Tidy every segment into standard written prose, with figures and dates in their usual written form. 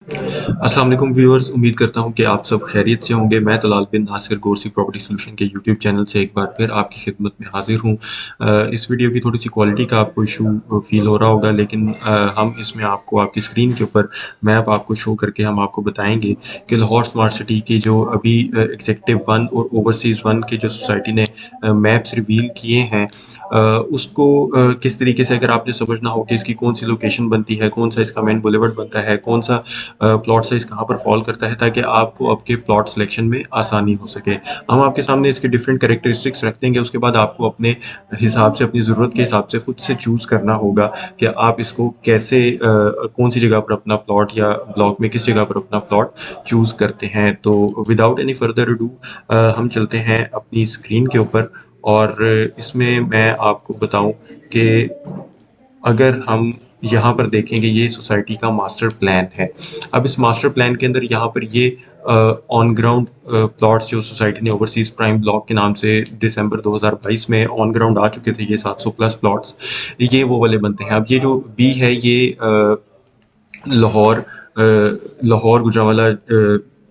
अस्सलाम वालेकुम व्यूअर्स, उम्मीद करता हूँ कि आप सब खैरियत से होंगे। मैं तलाल बिन नासिर गोरसी प्रॉपर्टी सॉल्यूशन के यूट्यूब चैनल से एक बार फिर आपकी खिदमत में हाजिर हूँ। इस वीडियो की थोड़ी सी क्वालिटी का आपको इशू फील हो रहा होगा, लेकिन हम इसमें आपको आपकी स्क्रीन के ऊपर मैप आपको शो करके हम आपको बताएंगे कि लाहौर स्मार्ट सिटी की जो अभी एग्जेक्टिव वन और ओवरसीज़ वन के जो सोसाइटी ने मैप्स रिवील किए हैं, उसको किस तरीके से अगर आपने समझना हो कि इसकी कौन सी लोकेशन बनती है, कौन सा इसका मेन बुलेवर्ड बनता है, कौन सा प्लॉट साइज़ कहाँ पर फॉल करता है, ताकि आपको आपके प्लॉट सिलेक्शन में आसानी हो सके। हम आपके सामने इसके डिफरेंट कैरेक्टरिस्टिक्स रख देंगे, उसके बाद आपको अपने हिसाब से, अपनी ज़रूरत के हिसाब से खुद से चूज़ करना होगा कि आप इसको कैसे कौन सी जगह पर अपना प्लॉट या ब्लॉक में किस जगह पर अपना प्लॉट चूज़ करते हैं। तो विदाउट एनी फर्दर अडू हम चलते हैं अपनी स्क्रीन के ऊपर, और इसमें मैं आपको बताऊं कि अगर हम यहाँ पर देखेंगे, ये सोसाइटी का मास्टर प्लान है। अब इस मास्टर प्लान के अंदर यहाँ पर ये ऑन ग्राउंड प्लॉट्स जो सोसाइटी ने ओवरसीज प्राइम ब्लॉक के नाम से दिसंबर 2022 में ऑन ग्राउंड आ चुके थे, ये 700 प्लस प्लॉट्स, ये वो वाले बनते हैं। अब ये जो बी है, ये लाहौर लाहौर गुजरांवाला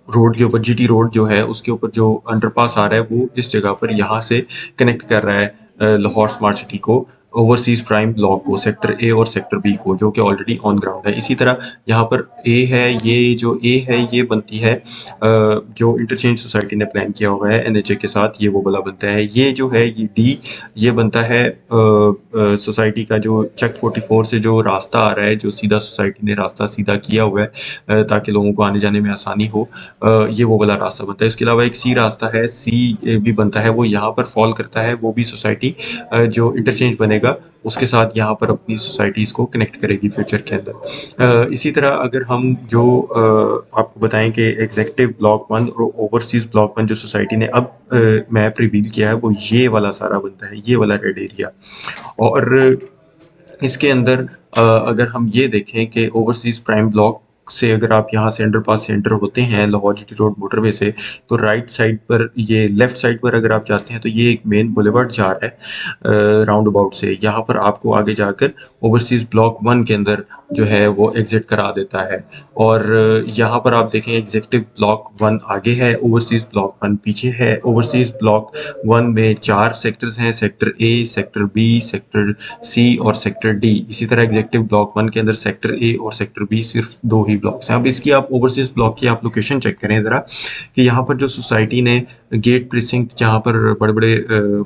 रोड के ऊपर, जीटी रोड जो है उसके ऊपर जो अंडरपास आ रहा है, वो इस जगह पर यहाँ से कनेक्ट कर रहा है लाहौर स्मार्ट सिटी को ओवरसीज प्राइम ब्लॉक को, सेक्टर ए और सेक्टर बी को, जो कि ऑलरेडी ऑन ग्राउंड है। इसी तरह यहाँ पर ए है, ये जो ए है ये बनती है जो इंटरचेंज सोसाइटी ने प्लान किया हुआ है एनएचए के साथ, ये वो वाला बनता है। ये जो है ये डी, ये बनता है सोसाइटी का जो चक 44 से जो रास्ता आ रहा है, जो सीधा सोसाइटी ने रास्ता सीधा किया हुआ है ताकि लोगों को आने जाने में आसानी हो, ये वो वाला रास्ता बनता है। इसके अलावा एक सी रास्ता है, सी भी बनता है, वो यहाँ पर फॉल करता है, वो भी सोसाइटी जो इंटरचेंज बनेगा उसके साथ यहाँ पर अपनी सोसाइटीज़ को कनेक्ट करेगी फ्यूचर के अंदर। इसी तरह अगर हम जो आपको बताएं कि एग्जेक्टिव ब्लॉक वन और ओवरसीज ब्लॉक वन जो सोसाइटी ने अब मैप रिवील किया है, वो ये वाला सारा बनता है, ये वाला रेड एरिया। और इसके अंदर अगर हम ये देखें कि ओवरसीज प्राइम ब्लॉक से अगर आप यहाँ से अंडरपास से एंटर होते हैं लाहौर जीटी रोड मोटरवे से, तो राइट साइड पर, ये लेफ्ट साइड पर अगर आप जाते हैं, तो ये एक मेन बुलेवर्ड जा रहा है राउंड अबाउट से। यहाँ पर आपको आगे जाकर ओवरसीज ब्लॉक वन के अंदर जो है वो एग्जिट करा देता है। और यहाँ पर आप देखें एग्जेक्टिव ब्लॉक वन आगे है, ओवरसीज ब्लॉक वन पीछे है। ओवरसीज ब्लॉक वन में 4 सेक्टर्स हैं, sector A, sector B, sector C और सेक्टर डी। इसी तरह एग्जेक्टिव ब्लॉक वन के अंदर सेक्टर ए और सेक्टर बी सिर्फ 2 ही ब्लॉक्स हैं। अब इसकी आप ओवरसीज ब्लॉक की आप लोकेशन चेक करें ज़रा, कि यहाँ पर जो सोसाइटी ने गेट प्रिसिंक्ट, जहाँ पर बड़े बड़े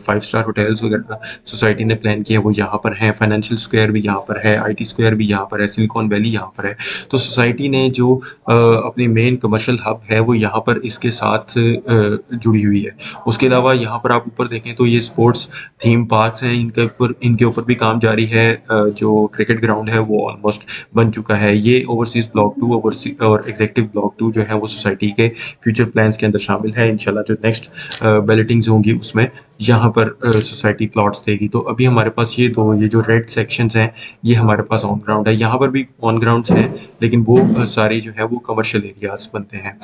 5 स्टार होटल्स वगैरह सोसाइटी ने प्लान किया, वो यहाँ पर है। फाइनेंशियल स्क्वायर भी यहाँ पर है, आईटी स्क्वायर भी यहाँ पर है, सिलिकॉन वैली यहाँ पर है। तो सोसाइटी ने जो अपनी मेन कमर्शियल हब है वो यहाँ पर इसके साथ जुड़ी हुई है। उसके अलावा यहाँ पर आप ऊपर देखें तो ये स्पोर्ट्स थीम पार्क्स हैं, इनके ऊपर भी काम जारी है। जो क्रिकेट ग्राउंड है वो ऑलमोस्ट बन चुका है। ये ओवरसीज ब्लॉक टू और एग्जेक्टिव ब्लॉक टू जो है वो सोसाइटी के फ्यूचर प्लान्स के अंदर शामिल है। इंशाल्लाह जो नेक्स्ट बैलेटिंग्स होंगी उसमें यहाँ पर सोसाइटी प्लॉट्स देगी। तो अभी हमारे पास ये दो, ये जो रेड सेक्शंस हैं, ये हमारे पास ऑन ग्राउंड है। यहाँ पर भी ऑन ग्राउंड्स हैं, लेकिन वो सारे जो है वो कमर्शियल एरियाज बनते हैं।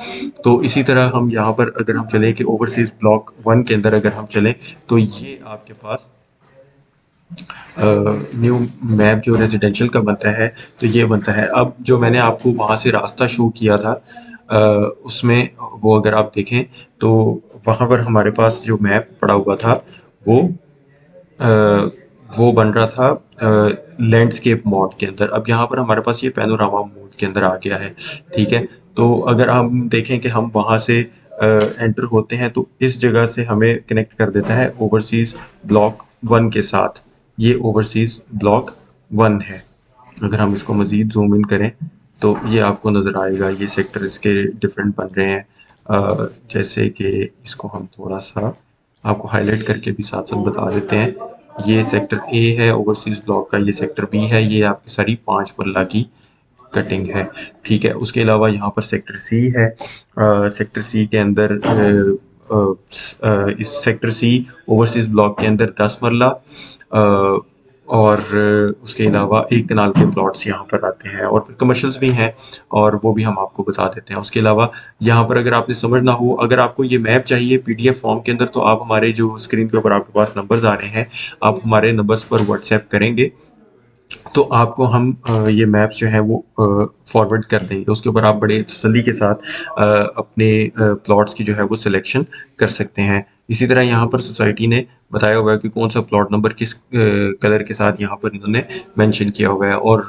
तो इसी तरह हम यहाँ पर अगर हम चलें कि ओवरसीज ब्लॉक वन के अंदर अगर हम चलें, तो ये आपके पास न्यू मैप जो रेजिडेंशियल का बनता है, तो ये बनता है। अब जो मैंने आपको वहाँ से रास्ता शो किया था, उसमें वो अगर आप देखें तो वहाँ पर हमारे पास जो मैप पड़ा हुआ था वो अ, वो बन रहा था लैंडस्केप मोड के अंदर। अब यहाँ पर हमारे पास ये पैनोरामा मोड के अंदर आ गया है, ठीक है। तो अगर हम देखें कि हम वहाँ से एंटर होते हैं, तो इस जगह से हमें कनेक्ट कर देता है ओवरसीज ब्लॉक वन के साथ। ये ओवरसीज ब्लॉक वन है। अगर हम इसको मज़ीद ज़ूम इन करें तो ये आपको नज़र आएगा, ये सेक्टर इसके डिफरेंट बन रहे हैं। जैसे कि इसको हम थोड़ा सा आपको हाईलाइट करके भी साथ साथ बता देते हैं। ये सेक्टर ए है ओवरसीज ब्लॉक का, ये सेक्टर बी है, ये आपकी सारी 5 मरला की कटिंग है, ठीक है। उसके अलावा यहाँ पर सेक्टर सी है। सेक्टर सी के अंदर इस सेक्टर सी ओवरसीज ब्लॉक के अंदर 10 मरला, और उसके अलावा एक कनाल के प्लॉट्स यहाँ पर आते हैं, और कमर्शियल्स भी हैं, और वो भी हम आपको बता देते हैं। उसके अलावा यहाँ पर अगर आपने समझना हो, अगर आपको ये मैप चाहिए पीडीएफ फॉर्म के अंदर, तो आप हमारे जो स्क्रीन के ऊपर आपके पास नंबर्स आ रहे हैं, आप हमारे नंबर्स पर व्हाट्सएप करेंगे तो आपको हम ये मैप्स जो है वो फॉरवर्ड कर देंगे। उसके ऊपर आप बड़े तसल्ली के साथ अपने प्लॉट्स की जो है वो सिलेक्शन कर सकते हैं। इसी तरह यहाँ पर सोसाइटी ने बताया हुआ है कि कौन सा प्लॉट नंबर किस कलर के साथ यहाँ पर इन्होंने मेंशन किया हुआ है, और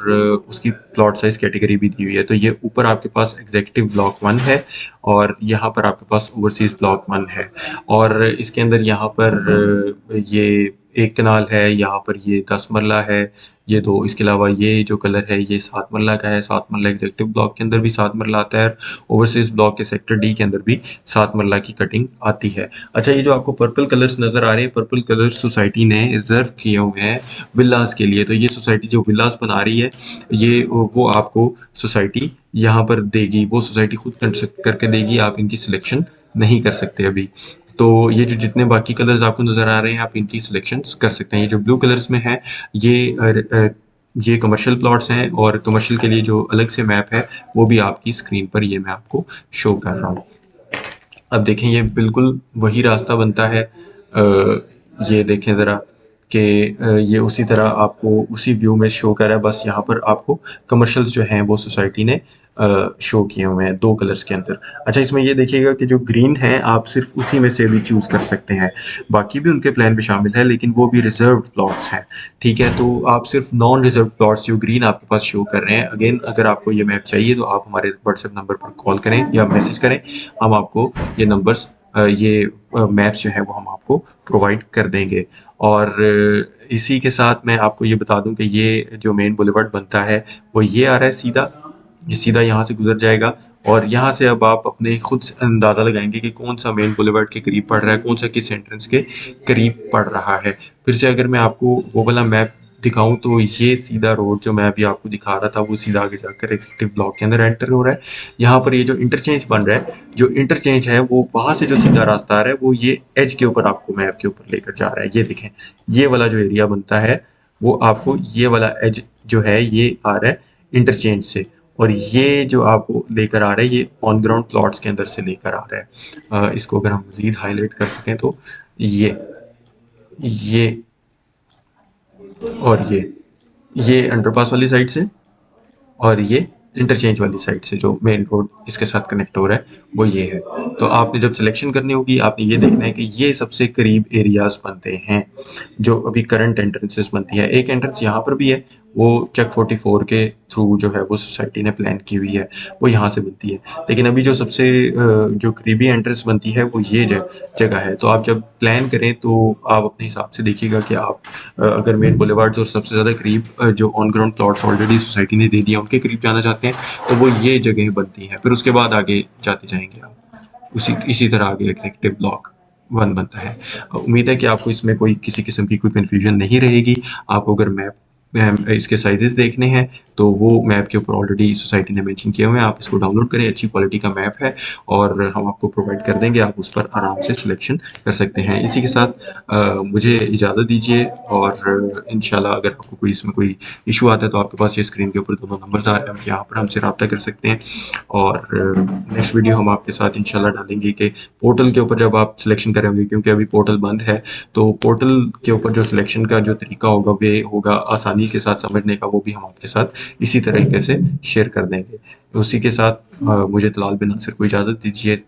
उसकी प्लॉट साइज कैटेगरी भी दी हुई है। तो ये ऊपर आपके पास एग्जीक्यूटिव ब्लॉक 1 है, और यहाँ पर आपके पास ओवरसीज ब्लॉक 1 है, और इसके अंदर यहाँ पर ये 1 कनाल है, यहाँ पर ये 10 मरला है, ये 2। इसके अलावा ये जो कलर है ये 7 मरला का है। 7 मरला एग्जीक्यूटिव ब्लॉक के अंदर भी 7 मरला आता है, ओवरसीज ब्लॉक के सेक्टर डी के अंदर भी 7 मरला की कटिंग आती है। अच्छा, ये जो आपको पर्पल कलर्स नज़र आ रहे हैं, पर्पल कलर्स सोसाइटी ने रिजर्व किए हुए हैं विलास के लिए। तो ये सोसाइटी जो विलास बना रही है, ये वो आपको सोसाइटी यहाँ पर देगी, वो सोसाइटी खुद कंस्ट्रक्ट करके देगी, आप इनकी सिलेक्शन नहीं कर सकते अभी। तो ये जो जितने बाकी कलर्स आपको नज़र आ रहे हैं, आप इनकी सिलेक्शंस कर सकते हैं। ये जो ब्लू कलर्स में है, ये ये कमर्शियल प्लॉट्स हैं, और कमर्शियल के लिए जो अलग से मैप है वो भी आपकी स्क्रीन पर ये मैं आपको शो कर रहा हूँ। अब देखें, ये बिल्कुल वही रास्ता बनता है। ये देखें ज़रा कि ये उसी तरह आपको उसी व्यू में शो कर रहा है, बस यहाँ पर आपको कमर्शियल्स जो हैं वो सोसाइटी ने शो किए हुए हैं 2 कलर्स के अंदर। अच्छा, इसमें ये देखिएगा कि जो ग्रीन है आप सिर्फ उसी में से भी चूज़ कर सकते हैं, बाकी भी उनके प्लान में शामिल है, लेकिन वो भी रिजर्व्ड प्लॉट्स हैं। ठीक है, तो आप सिर्फ नॉन रिजर्व प्लॉट्स जो ग्रीन आपके पास शो कर रहे हैं, अगेन अगर आपको ये मैप चाहिए तो आप हमारे व्हाट्सएप नंबर पर कॉल करें या मैसेज करें, हम आपको ये नंबर्स ये मैप्स जो है वो हम आपको प्रोवाइड कर देंगे। और इसी के साथ मैं आपको ये बता दूं कि ये जो मेन बुलेवार्ड बनता है वो ये आ रहा है सीधा, ये सीधा यहाँ से गुजर जाएगा, और यहाँ से अब आप अपने खुद से अंदाज़ा लगाएंगे कि कौन सा मेन बुलेवार्ड के करीब पड़ रहा है, कौन सा किस एंट्रेंस के करीब पड़ रहा है। फिर से अगर मैं आपको वो वाला मैप दिखाऊं, तो ये सीधा रोड जो मैं अभी आपको दिखा रहा था वो सीधा आगे जाकर एग्जीक्यूटिव ब्लॉक के अंदर एंटर हो रहा है। यहाँ पर ये जो इंटरचेंज बन रहा है, जो इंटरचेंज है वो वहां से जो सीधा रास्ता आ रहा है वो ये एज के ऊपर आपको मैप के ऊपर लेकर जा रहा है। ये देखें, ये वाला जो एरिया बनता है वो आपको ये वाला एज जो है ये आ रहा है इंटरचेंज से, और ये जो आपको लेकर आ रहा है ये ऑन ग्राउंड प्लॉट्स के अंदर से लेकर आ रहा है। इसको अगर हम मजीद हाईलाइट कर सकें तो ये और ये अंडरपास वाली साइड से, और ये इंटरचेंज वाली साइड से जो मेन रोड इसके साथ कनेक्ट हो रहा है वो ये है। तो आपने जब सिलेक्शन करनी होगी, आपने ये देखना है कि ये सबसे करीब एरियाज बनते हैं जो अभी करंट एंट्रेंसेस बनती है। एक एंट्रेंस यहाँ पर भी है, वो चक 44 के थ्रू जो है वो सोसाइटी ने प्लान की हुई है, वो यहाँ से बनती है। लेकिन अभी जो सबसे जो करीबी एंट्रेंस बनती है वो ये जगह है। तो आप जब प्लान करें तो आप अपने हिसाब से देखिएगा कि आप अगर मेन बुलेवार्ड्स और सबसे ज़्यादा करीब जो on ground plots already society ने दे दिया उनके करीब जाना चाहते हैं, तो वो ये जगह बनती हैं। फिर उसके बाद आगे जाते जाएंगे आप इसी तरह आगे एग्जीक्यूटिव ब्लॉक 1 बनता है। उम्मीद है कि आपको इसमें कोई किसी किस्म की कोई कन्फ्यूजन नहीं रहेगी। आपको अगर मैप इसके साइजेस देखने हैं तो वो मैप के ऊपर ऑलरेडी सोसाइटी ने मेंशन किए हुए हैं, आप इसको डाउनलोड करें, अच्छी क्वालिटी का मैप है और हम आपको प्रोवाइड कर देंगे, आप उस पर आराम से सिलेक्शन कर सकते हैं। इसी के साथ मुझे इजाज़त दीजिए, और इंशाल्लाह अगर आपको कोई इसमें कोई इशू आता है तो आपके पास ये स्क्रीन के ऊपर दोनों नंबर्स आ रहे हैं, आप यहाँ पर हमसे रब्ता कर सकते हैं। और नेक्स्ट वीडियो हम आपके साथ इंशाल्लाह डालेंगे कि पोर्टल के ऊपर जब आप सिलेक्शन करेंगे, क्योंकि अभी पोर्टल बंद है, तो पोर्टल के ऊपर जो सिलेक्शन का जो तरीका होगा वे होगा आसानी के साथ समझने का, वो भी हम आपके साथ इसी तरीके से शेयर कर देंगे। उसी के साथ मुझे तलाल बिन नासिर को इजाज़त दीजिए।